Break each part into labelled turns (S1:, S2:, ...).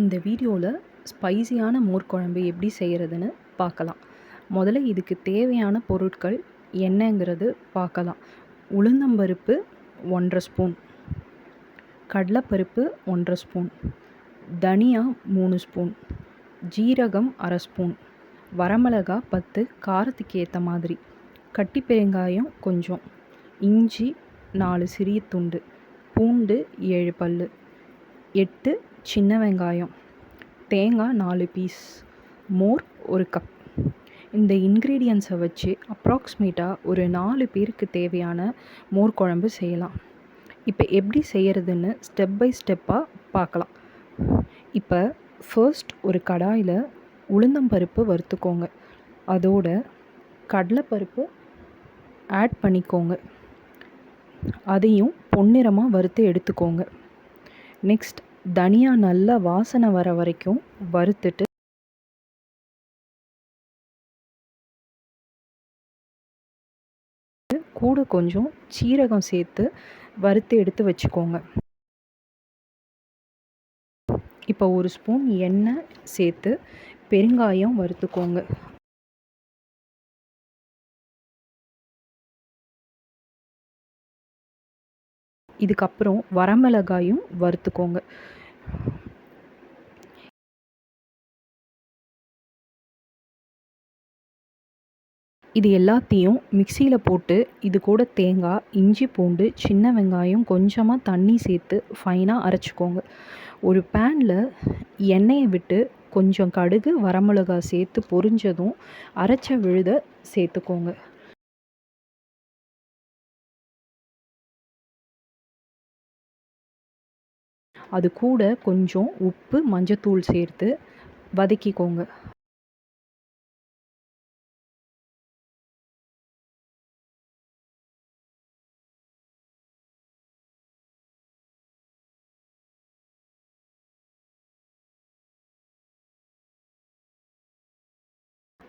S1: இந்த வீடியோவில் ஸ்பைசியான மோர் குழம்பு எப்படி செய்கிறதுன்னு பார்க்கலாம். முதல்ல இதுக்கு தேவையான பொருட்கள் என்னங்கிறது பார்க்கலாம். உளுந்தம்பருப்பு 1½ ஸ்பூன், கடலைப்பருப்பு 1½ ஸ்பூன், தனியா 3 ஸ்பூன், ஜீரகம் 1/2 ஸ்பூன், வரமிளகா 10 காரத்துக்கு ஏற்ற மாதிரி, கட்டி பெருங்காயம் கொஞ்சம், இஞ்சி 4 சிறிய துண்டு, பூண்டு 7 பல், 8 சின்ன வெங்காயம், தேங்காய் 4 பீஸ், மோர் 1 கப். இந்த இன்க்ரீடியன்ஸை வச்சு அப்ராக்சிமேட்டாக ஒரு 4 பேருக்கு தேவையான மோர் குழம்பு செய்யலாம். இப்போ எப்படி செய்கிறதுன்னு ஸ்டெப் பை ஸ்டெப்பாக பார்க்கலாம். இப்போ ஃபர்ஸ்ட் ஒரு கடாயில் உளுந்தம்பருப்பு வறுத்துக்கோங்க. அதோட கடலைப்பருப்பு ஆட் பண்ணிக்கோங்க. அதையும் பொன்னிறமாக வறுத்து எடுத்துக்கோங்க. நெக்ஸ்ட் தனியா நல்லா வாசனை வர வரைக்கும் வறுத்துட்டு கூட கொஞ்சம் சீரகம் சேர்த்து வறுத்து எடுத்து வச்சுக்கோங்க. இப்போ 1 ஸ்பூன் எண்ணெய் சேர்த்து பெருங்காயம் வறுத்துக்கோங்க. இதுக்கப்புறம் வரமிளகாயும் வறுத்துக்கோங்க. இது எல்லாத்தையும் மிக்சியில் போட்டு இது கூட தேங்காய், இஞ்சி, பூண்டு, சின்ன வெங்காயம் கொஞ்சமாக தண்ணி சேர்த்து ஃபைனாக அரைச்சிக்கோங்க. ஒரு பேனில் எண்ணெயை விட்டு கொஞ்சம் கடுகு, வரமிளகா சேர்த்து பொரிஞ்சதும் அரைச்ச விழுதை சேர்த்துக்கோங்க. அது கூட கொஞ்சம் உப்பு, மஞ்சத்தூள் சேர்த்து வதக்கிக்கோங்க.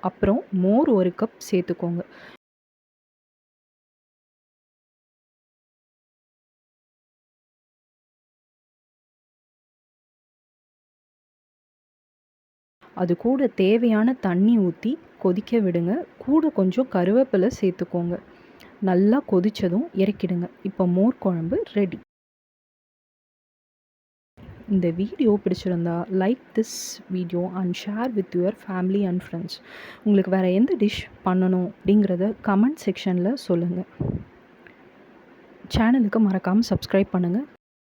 S1: அப்புறம் மோர் 1 கப் சேர்த்துக்கோங்க. அது கூட தேவையான தண்ணி ஊற்றி கொதிக்க விடுங்க. கூட கொஞ்சம் கருவேப்பிலை சேர்த்துக்கோங்க. நல்லா கொதித்ததும் இறக்கிடுங்க. இப்போ மோர் குழம்பு ரெடி. இந்த வீடியோ பிடிச்சிருந்தா like this video and share with your family and friends. உங்களுக்கு வேறு எந்த டிஷ் பண்ணணும் அப்படிங்கிறத கமெண்ட் செக்ஷனில் சொல்லுங்கள். சேனலுக்கு மறக்காமல் சப்ஸ்கிரைப் பண்ணுங்கள்.